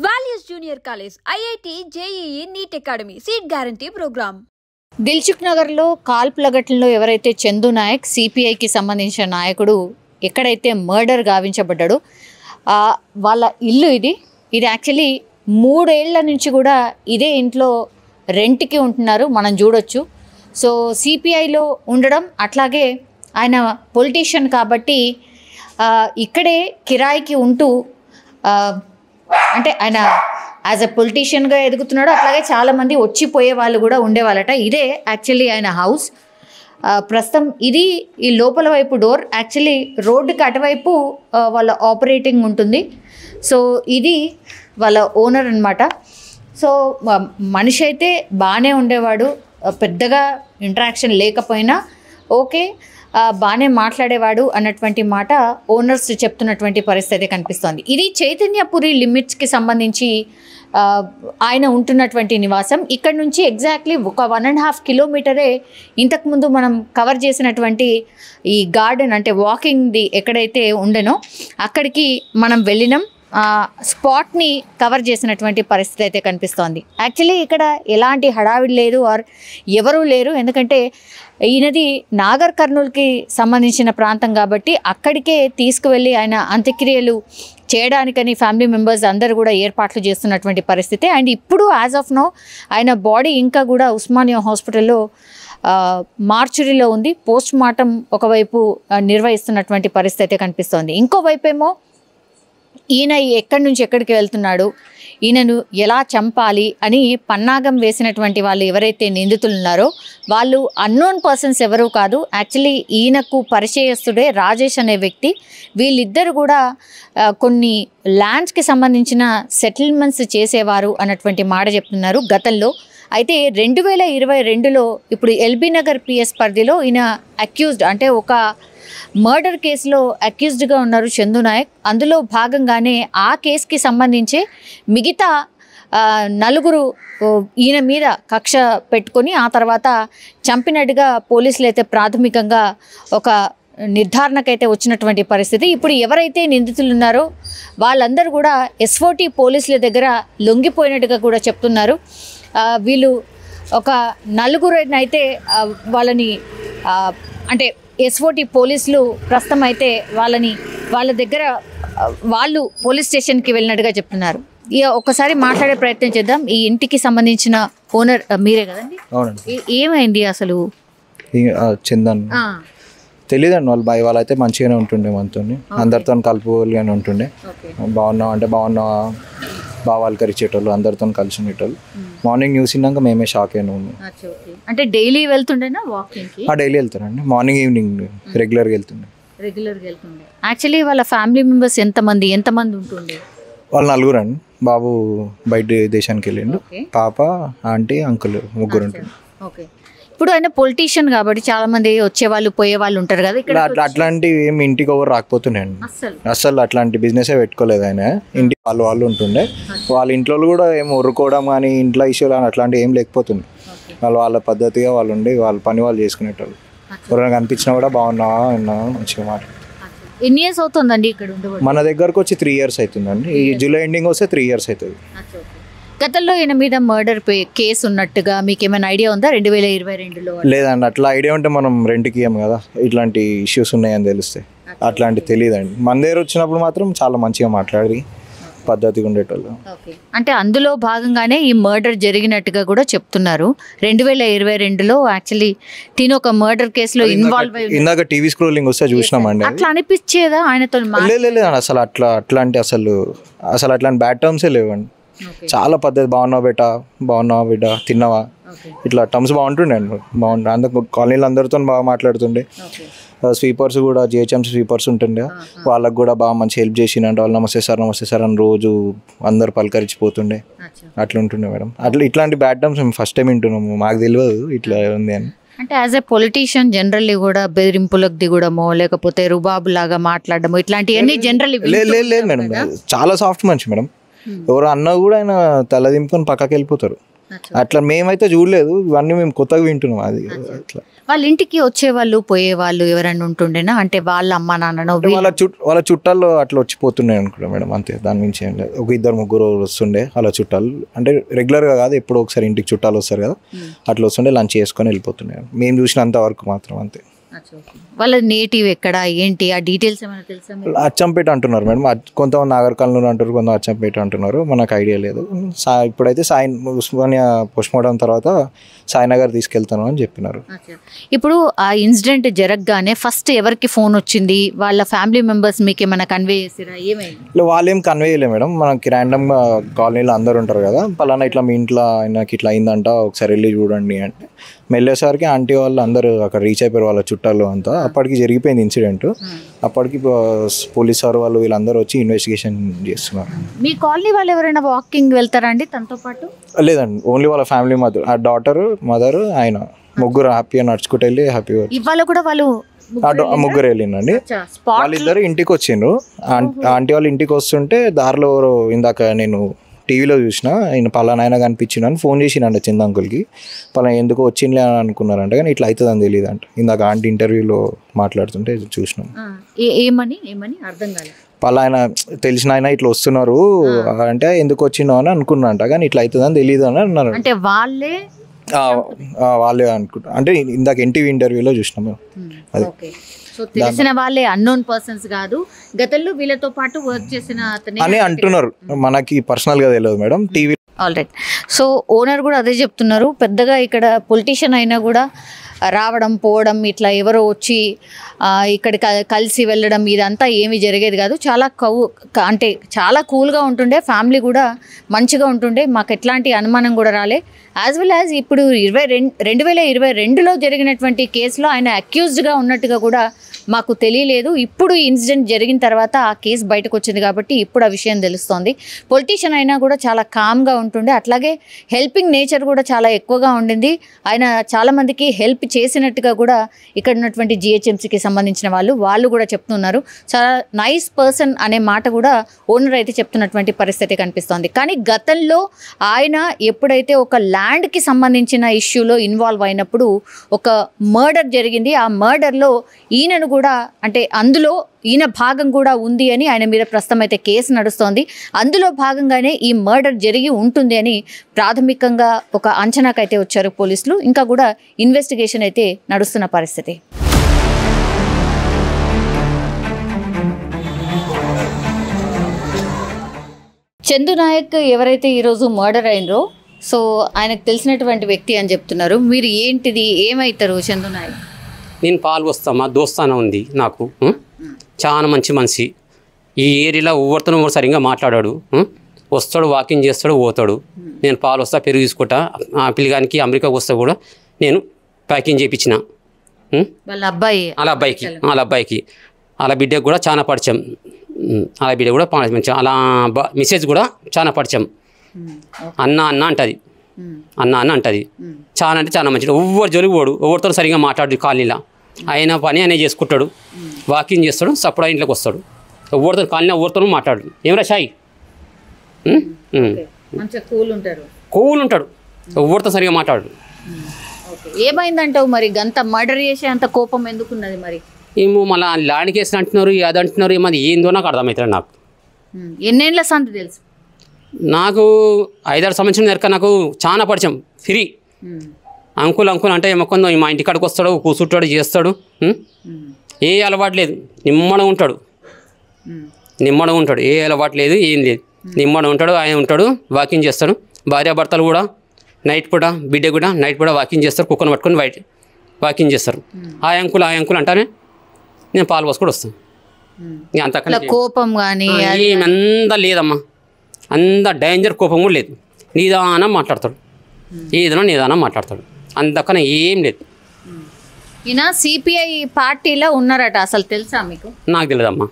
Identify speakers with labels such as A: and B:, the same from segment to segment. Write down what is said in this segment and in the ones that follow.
A: Values Junior College, IIT, JEE, NEET Academy, Seat Guarantee Program.
B: Dilsukh నగర్లో కాల్పుల ఘటనలో ఎవరైతే చందు నాయక్ సిపిఐకి సంబంధించిన నాయకుడు ఎక్కడైతే మర్డర్ గావించబడ్డాడో వాళ్ళ ఇల్లు ఇది యాక్చువల్లీ 3 ఏళ్ల నుంచి కూడా ఇదే ఇంట్లో రెంట్కి ఉంటున్నారు, మనం చూడొచ్చు. సో సిపిఐలో ఉండడం, అట్లాగే ఆయన పొలిటీషియన్ కాబట్టి ఇక్కడే కిరాయికి ఉంటూ అంటే ఆయన యాజ్ ఎ పొలిటీషియన్గా ఎదుగుతున్నాడు. అట్లాగే చాలామంది వచ్చిపోయే వాళ్ళు కూడా ఉండేవాళ్ళట. ఇదే యాక్చువల్లీ ఆయన హౌస్. ప్రస్తుతం ఇది ఈ లోపల వైపు డోర్, యాక్చువల్లీ రోడ్డుకి అటువైపు వాళ్ళ ఆపరేటింగ్ ఉంటుంది. సో ఇది వాళ్ళ ఓనర్ అనమాట. సో మనిషి అయితే బాగానే ఉండేవాడు, పెద్దగా ఇంటరాక్షన్ లేకపోయినా ఓకే బాగానే మాట్లాడేవాడు అన్నటువంటి మాట ఓనర్స్ చెప్తున్నటువంటి పరిస్థితి కనిపిస్తోంది. ఇది చైతన్యపురి లిమిట్స్కి సంబంధించి ఆయన ఉంటున్నటువంటి నివాసం. ఇక్కడ నుంచి ఎగ్జాక్ట్లీ ఒక 1.5 కిలోమీటరే ఇంతకుముందు మనం కవర్ చేసినటువంటి ఈ గార్డెన్ అంటే వాకింగ్ది ఎక్కడైతే ఉండేనో అక్కడికి మనం వెళ్ళినాం. స్పాట్ని కవర్ చేసినటువంటి పరిస్థితి అయితే కనిపిస్తోంది. యాక్చువల్లీ ఇక్కడ ఎలాంటి హడావిడి లేదు ఆర్ ఎవరూ లేరు, ఎందుకంటే ఈయనది నాగర్ కర్నూల్కి సంబంధించిన ప్రాంతం కాబట్టి అక్కడికే తీసుకువెళ్ళి ఆయన అంత్యక్రియలు చేయడానికని ఫ్యామిలీ మెంబర్స్ అందరూ కూడా ఏర్పాట్లు చేస్తున్నటువంటి పరిస్థితి. అండ్ ఇప్పుడు యాజ్ ఆఫ్ నో ఆయన బాడీ ఇంకా కూడా ఉస్మానియా హాస్పిటల్లో మార్చురీలో ఉంది. పోస్ట్ మార్టం ఒకవైపు నిర్వహిస్తున్నటువంటి పరిస్థితి అయితే కనిపిస్తోంది. ఇంకోవైపు ఏమో ఈయన ఎక్కడి నుంచి ఎక్కడికి వెళ్తున్నాడు, ఈయనను ఎలా చంపాలి అని పన్నాగం వేసినటువంటి వాళ్ళు ఎవరైతే నిందితులు ఉన్నారో వాళ్ళు అన్నోన్ పర్సన్స్ ఎవరూ కాదు. యాక్చువల్లీ ఈయనకు పరిచయస్తుడే రాజేష్ అనే వ్యక్తి. వీళ్ళిద్దరు కూడా కొన్ని ల్యాండ్స్కి సంబంధించిన సెటిల్మెంట్స్ చేసేవారు అన్నటువంటి మాట చెప్తున్నారు గతంలో. అయితే 2022లో ఇప్పుడు ఎల్బీ నగర్ పిఎస్ పరిధిలో ఈయన అక్యూజ్డ్ అంటే ఒక మర్డర్ కేసులో అక్యూజ్డ్గా ఉన్నారు చందు నాయక్. అందులో భాగంగానే ఆ కేసుకి సంబంధించి మిగతా 4 ఈయన మీద కక్ష పెట్టుకొని ఆ తర్వాత చంపినట్టుగా పోలీసులు అయితే ప్రాథమికంగా ఒక నిర్ధారణకైతే వచ్చినటువంటి పరిస్థితి. ఇప్పుడు ఎవరైతే నిందితులు ఉన్నారో వాళ్ళందరూ కూడా ఎస్ఓటీ పోలీసుల దగ్గర లొంగిపోయినట్టుగా కూడా చెప్తున్నారు. వీళ్ళు ఒక 4 అయితే వాళ్ళని అంటే ఎస్ఓటీ పోలీసులు ప్రస్తుతం అయితే వాళ్ళ దగ్గర వాళ్ళు పోలీస్ స్టేషన్కి వెళ్ళినట్టుగా చెప్తున్నారు. ఇక ఒకసారి మాట్లాడే ప్రయత్నం చేద్దాం. ఈ ఇంటికి సంబంధించిన ఓనర్ మీరే కదండి?
C: అవునండి.
B: ఏమైంది అసలు?
C: చందన్ తెలియదండి. వాళ్ళు అయితే మంచిగానే ఉంటుండే, మనతో అందరితో కలుపుగానే ఉంటుండే. బాగున్నావు అంటే బాగున్నావా బావాలకరిచేటోళ్ళు, అందరితో కలిసి ఉండేటోళ్ళు. మార్నింగ్ న్యూస్ విన్నాక మేమే షాక్ అయినా ఉన్నాం.
B: అంటే డైలీ వెళ్తుండేనా వాకింగ్కి?
C: డైలీ వెళ్తారండి, మార్నింగ్ ఈవినింగ్ రెగ్యులర్గా వెళ్తుండే.
B: యాక్చువల్లీ వాళ్ళ ఫ్యామిలీ మెంబర్స్ ఎంతమంది ఉంటుండే?
C: వాళ్ళు 4 అండి. బాబు బయట దేశానికి వెళ్ళిండు, పాప, ఆంటీ, అంకుల్ 3 ఉంటుంది.
B: ఓకే. ఇప్పుడు ఆయన పొలిటీషియన్ కాబట్టి చాలా మంది వచ్చేవాళ్ళు పోయేవాళ్ళు ఉంటారు కదా ఇక్కడ.
C: అట్లాంటివి ఏమి ఇంటికి ఎవరు రాకపోతుండే, అసలు అట్లాంటి బిజినెస్ పెట్టుకోలేదు ఆయన. ఇంటి వాళ్ళు ఉంటుండే. వాళ్ళ ఇంట్లో కూడా ఏం ఉరుకోవడం కానీ ఇంట్లో ఇష్యూలు కానీ అట్లాంటివి ఏం లేకపోతుండే. వాళ్ళ పద్ధతిగా వాళ్ళు ఉండి వాళ్ళ పని వాళ్ళు చేసుకునేటోళ్ళు. ఎవరైనా కనిపించినా కూడా బాగున్నావా అన్నావా మంచిగా మాట.
B: ఎన్ని ఇయర్స్ అవుతుందండి ఇక్కడ?
C: మన దగ్గరకు వచ్చి 3 years అవుతుందండి. ఈ జూలై ఎండింగ్ వస్తే 3 years అవుతుంది.
B: గతంలో ఈయన మీద మర్డర్ కేసు ఉన్నట్టుగా మీకు ఏమైనా ఐడియా ఉందా 2022లో?
C: లేదండి, అట్లా ఐడియా ఉంటే మనం రెంట్కి ఇవ్వం కదా. ఇట్లాంటి ఇష్యూస్ ఉన్నాయని తెలిస్తే అట్లాంటివి తెలియదండి. మన దగ్గర వచ్చినప్పుడు మాత్రం చాలా మంచిగా మాట్లాడి పద్ధతిగా ఉండేటోళ్ళు.
B: అంటే అందులో భాగంగానే ఈ మర్డర్ జరిగినట్టుగా కూడా చెప్తున్నారు. 2022లో యాక్చువల్లీ తిను ఒక మర్డర్ కేసులో ఇన్వాల్వ్ అయ్యి
C: ఇందాక టీవీ స్క్రోలింగ్ వస్తే చూసినామండి.
B: అట్లా అనిపించేదా ఆయనతో?
C: లేదు అసలు అట్లాంటి బ్యాడ్ టర్మ్సే లేవండి. చాలా పద్ధతి, బాగున్నావా బిడ్డ తిన్నావా, ఇట్లా టర్మ్స్ బాగుంటుండే అండి. అందరు కాలనీలు అందరితో బాగా మాట్లాడుతుండే. స్వీపర్స్ కూడా జిహెచ్ఎంసీ స్వీపర్స్ ఉంటుండే, వాళ్ళకు కూడా బాగా మంచి హెల్ప్ చేసిండే. వాళ్ళు నమస్తే సార్ అని రోజు అందరు పలకరించిపోతుండే. అట్లా ఉంటుండే మేడం. ఇట్లాంటి బ్యాడ్ టర్మ్స్ మేము ఫస్ట్ టైం వింటున్నాము, మాకు తెలియదు ఇట్లా ఉంది అని.
B: అంటే యాజ్ ఎ పొలిటీషియన్ జనరల్లీ కూడా బెదిరింపులకు దిగడమో లేకపోతే రుబాబు లాగా మాట్లాడడమో ఇట్లాంటివన్నీ జనరల్లీ
C: లేదు మేడం. చాలా సాఫ్ట్ మనిషి మేడం. ఎవరు అన్నా కూడా ఆయన తల దింపుకొని పక్కకి వెళ్ళిపోతారు. అట్లా మేమైతే చూడలేదు, ఇవన్నీ మేము కొత్తగా వింటున్నాం. అది అట్లా
B: వాళ్ళ ఇంటికి వచ్చేవాళ్ళు పోయేవాళ్ళు ఎవరైనా ఉంటుండేనా, అంటే వాళ్ళ అమ్మ నాన్ననో
C: వాళ్ళ చుట్టాలు అట్లా వచ్చిపోతున్నాయి అనుకుంటా మేడం, అంతే. దాని మించి ఏం లేదు. ఒక 2-3 వస్తుండే వాళ్ళ చుట్టాలు, అంటే రెగ్యులర్గా కాదు, ఎప్పుడో ఒకసారి ఇంటికి చుట్టాలు వస్తారు కదా, అట్లా వస్తుండే లంచ్ చేసుకొని వెళ్ళిపోతున్నాయి. మేము చూసినంత వరకు మాత్రం అంతే.
B: వాళ్ళ నేటివ్ ఎక్కడ ఏంటి ఆ డీటెయిల్స్ ఏమైనా తెలుసా?
C: అచ్చంపేట అంటున్నారు మేడం, కొంతమంది నాగర్ కర్నూలు అంటారు, కొంత అచ్చంపేట అంటున్నారు, మనకు ఐడియా లేదు. ఇప్పుడైతే ఉస్మానియా పోస్ట్మార్టం తర్వాత సాయినగర్ తీసుకెళ్తాను అని చెప్పినారు.
B: ఇప్పుడు ఆ ఇన్సిడెంట్ జరగగానే ఫస్ట్ ఎవరికి ఫోన్ వచ్చింది, వాళ్ళ ఫ్యామిలీ మెంబర్స్ మీకు ఏమైనా కన్వే చేసిరా, ఏమైంది?
C: వాళ్ళు ఏం కన్వే చేయలేదు మేడం, మనకి ర్యాండమ్గా కాలనీలో అందరు ఉంటారు కదా, పలానా ఇట్లా మీ ఇంట్లో ఆయనకి ఇట్లా అయిందంట, ఒకసారి వెళ్ళి చూడండి అంటే వెళ్ళేసరికి ఆంటీ వాళ్ళు అందరూ అక్కడ రీచ్ అయిపోయారు, వాళ్ళ చుట్టాలు అంతా. అప్పటికి జరిగిపోయింది ఇన్సిడెంట్. అప్పటికి పోలీస్ వారు వాళ్ళు వీళ్ళందరూ వచ్చి ఇన్వెస్టిగేషన్ చేస్తున్నారు.
B: మీ కాలనీ వాళ్ళు ఎవరైనా వాకింగ్ వెళ్తారా అండి తనతో పాటు?
C: లేదండి, ఓన్లీ వాళ్ళ ఫ్యామిలీ మదర్, ఆ డాటర్, మదర్, ఆయన ముగ్గురు హ్యాపీగా నడుచుకుంటూ వెళ్ళి హ్యాపీగా.
B: ఇవాళ కూడా వాళ్ళు
C: ముగ్గురు వెళ్ళిందండి. వాళ్ళిద్దరు ఇంటికి వచ్చిండ్రు. ఆంటీ వాళ్ళు ఇంటికి వస్తుంటే దారిలో ఇందాక నేను టీవీలో చూసిన ఆయన పలానా ఆయన కనిపించిండు అని ఫోన్ చేసినంట చంద్ అంకుల్కి. పలానా ఎందుకు వచ్చిందిలే అని అనుకున్నారంట, కానీ ఇట్లా అవుతుందని తెలియదు అంట. ఇందాక ఆంటీ ఇంటర్వ్యూలో మాట్లాడుతుంటే చూసినాం.
B: ఏమని అర్థం కాలేదు.
C: పలానా తెలిసిన ఆయన ఇట్లా వస్తున్నారు అంటే ఎందుకు వచ్చిందో అని అనుకున్నారంట, కానీ ఇట్లా అవుతుందని తెలియదు అని అన్నారు.
B: అంటే వాళ్ళే
C: అనుకుంటా, అంటే ఇందాక ఎన్టీవీ ఇంటర్వ్యూలో చూసినాం మేము. అది
B: సో తెలిసిన వాళ్ళే, అన్నోన్ పర్సన్స్ కాదు, గతంలో వీళ్ళతో పాటు వర్క్ చేసిన అతనే
C: అని అంటున్నారు. మనకి పర్సనల్ గా తెలియదు madam, TV.
B: All right. So owner కూడా అదే చెప్తున్నారు, పెద్దగా ఇక్కడ పొలిటీషియన్ అయినా కూడా రావడం పోవడం ఇట్లా ఎవరో వచ్చి ఇక్కడ కలిసి వెళ్ళడం ఇదంతా ఏమీ జరిగేది కాదు. చాలా అంటే చాలా కూల్గా ఉంటుండే, ఫ్యామిలీ కూడా మంచిగా ఉంటుండే, మాకు ఎట్లాంటి అనుమానం కూడా రాలే. యాజ్ వెల్ యాజ్ ఇప్పుడు 2022లో జరిగినటువంటి కేసులో ఆయన అక్యూజ్డ్గా ఉన్నట్టుగా కూడా మాకు తెలియలేదు. ఇప్పుడు ఇన్సిడెంట్ జరిగిన తర్వాత ఆ కేసు బయటకు వచ్చింది కాబట్టి ఇప్పుడు ఆ విషయం తెలుస్తోంది. పొలిటీషియన్ అయినా కూడా చాలా కామ్గా ఉంటుండే, అట్లాగే హెల్పింగ్ నేచర్ కూడా చాలా ఎక్కువగా ఉండింది. ఆయన చాలామందికి హెల్ప్ చేసినట్టుగా కూడా ఇక్కడ ఉన్నటువంటి జిహెచ్ఎంసీకి సంబంధించిన వాళ్ళు కూడా చెప్తున్నారు. చాలా నైస్ పర్సన్ అనే మాట కూడా ఓనర్ అయితే చెప్తున్నటువంటి పరిస్థితి కనిపిస్తోంది. కానీ గతంలో ఆయన ఎప్పుడైతే ఒక ల్యాండ్కి సంబంధించిన ఇష్యూలో ఇన్వాల్వ్ అయినప్పుడు ఒక మర్డర్ జరిగింది. ఆ మర్డర్లో ఈయనను కూడా, అంటే అందులో ఈయన భాగం కూడా ఉంది అని ఆయన మీద ప్రస్తుతం అయితే కేసు నడుస్తోంది. అందులో భాగంగానే ఈ మర్డర్ జరిగి ఉంటుంది అని ప్రాథమికంగా ఒక అంచనాకైతే వచ్చారు పోలీసులు. ఇంకా కూడా ఇన్వెస్టిగేషన్ అయితే నడుస్తున్న పరిస్థితి. చందు నాయక్ ఎవరైతే ఈరోజు మర్డర్ అయినరో, సో ఆయనకు తెలిసినటువంటి వ్యక్తి అని చెప్తున్నారు. మీరు ఏంటిది, ఏమవుతారు చందు నాయక్?
D: నేను పాలు వస్తామా, దోస్తాన ఉంది నాకు, చాలా మంచి మనిషి. ఈ ఏరియాలో ఎవరితో సరిగ్గా మాట్లాడాడు, వస్తాడు, వాకింగ్ చేస్తాడు, పోతాడు. నేను పాలు వస్తా, పెరుగు తీసుకుంటా. ఆ పిల్లగానికి అమెరికాకి వస్తే కూడా నేను ప్యాకింగ్ చేయించిన
B: వాళ్ళ
D: అబ్బాయికి వాళ్ళ బిడ్డకు కూడా చాలా పరిచయం. వాళ్ళ బిడ్డ కూడా మంచిగా, అలా మెసేజ్ కూడా చాలా పరిచయం. అన్న అంటది, అన్న అంటది. చాలా అంటే చాలా మంచిది. ఎవరు జోలికి పోడు, ఎవరితో సరిగ్గా మాట్లాడు. కాలనీలో ఆయన పని ఆయన చేసుకుంటాడు, వాకింగ్ చేస్తాడు, సప్పుడు ఇంట్లోకి వస్తాడు. ఎవరితో కాలనీ ఎవరితో మాట్లాడు. ఏమరా షాయి కూల్ ఉంటాడు, ఎవరితో సరిగ్గా మాట్లాడు.
B: ఏమైందంటావు మరి? గంత మర్డర్ చేసే అంత కోపం ఎందుకున్నది మరి?
D: ఏమో మళ్ళీ ల్యాండ్ కేసులు అంటున్నారు, అది అంటున్నారు, ఏమది ఏందో నాకు అర్థమవుతుంది. నాకు
B: ఎన్నేళ్ళ సంతి తెలుసు?
D: నాకు 5-6 సంవత్సరం వరకు నాకు చాలా పరిచయం. ఫ్రీ అంకుల్ అంటే ఏమొక్కందో మా ఇంటికాడికి వస్తాడు, కూర్చుంటాడు, చేస్తాడు. ఏ అలవాటు లేదు, నిమ్మడం ఉంటాడు. ఏ అలవాటు లేదు, ఏం లేదు, నిమ్మడం ఉంటాడు. ఆయన ఉంటాడు, వాకింగ్ చేస్తాడు. భార్యాభర్తలు కూడా నైట్ పూట, బిడ్డ కూడా నైట్ పూట వాకింగ్ చేస్తారు, కుక్కను పట్టుకొని బయట వాకింగ్ చేస్తారు. ఆ అంకుల్ అంటానే నేను పాలు పోసుకొని వస్తాను. అంత
B: కోపం కానీ
D: ఏమంతా లేదమ్మా, అంత డేంజర్ కోపం కూడా లేదు. నిదానం మాట్లాడతాడు, ఏదైనా నిదానం మాట్లాడతాడు, అంతకన్నా ఏం లేదు.
B: ఈయన సిపిఐ పార్టీలో ఉన్నారట, అసలు తెలుసా మీకు?
D: నాకు తెలియదమ్మా,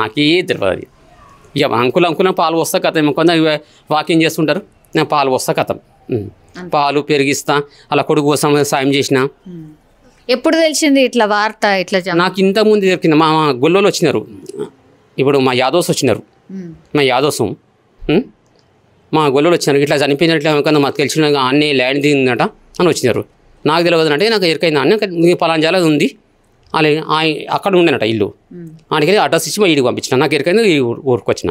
D: నాకే తెలియదు అది. ఇక అంకుల్ పాలు వస్తా కథం, కొంత వాకింగ్ చేస్తుంటారు, నేను పాలు వస్తా కథం, పాలు పెరిగిస్తా, అలా కొడుకు కోసం సాయం చేసిన.
B: ఎప్పుడు తెలిసింది ఇట్లా వార్త? ఇట్లా
D: నాకు ఇంతకుముందు దొరికింది. మా గొల్లోలు వచ్చినారు, ఇప్పుడు మా యాదవ్స్ వచ్చినారు. మా యాదవ్స్ మా గొల్లలు వచ్చినారు, ఇట్లా చనిపోయినట్లు మాకు తెలిసిన అన్నీ ల్యాండ్ దిగిందట అని వచ్చినారు. నాకు తెలియదు అంటే నాకు ఎరికైంది అన్న పలాంజాల ఉంది అలా అక్కడ ఉండేనట ఇల్లు. అందుకని అడ్రస్ ఇచ్చి మా ఇంటికి పంపించిన, నాకు ఎరికైంది ఈ ఊరికి వచ్చిన,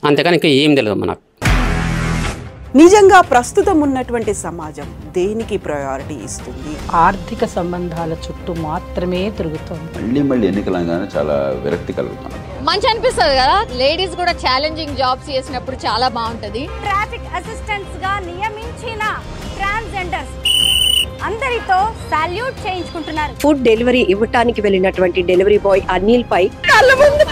D: అంతేకాని ఇంకా ఏం తెలియదు నాకు.
E: నిజంగా ప్రస్తుతం ఉన్నటువంటి సమాజం దేనికి ప్రయారిటీ ఇస్తుంది?
F: ఆర్థిక సంబంధాల చుట్టూ మాత్రమే తిరుగుతుంది.
G: మళ్ళీ ఎన్నికలంగానే చాలా విరక్తి కలుగుతాను.
A: మంచి అనిపిస్తుంది కదా, లేడీస్ కూడా ఛాలెంజింగ్ జాబ్స్ చేసినప్పుడు చాలా బాగుంటది.
H: ట్రాఫిక్ అసిస్టెంట్స్ గా నియమించిన ట్రాన్స్జెండర్స్ అందరితో సాల్యూట్ చేయించుకుంటున్నారు.
I: ఫుడ్ డెలివరీ ఇవ్వటానికి వెళ్ళినటువంటి డెలివరీ బాయ్ అనిల్ పై కళ్ళ ముందు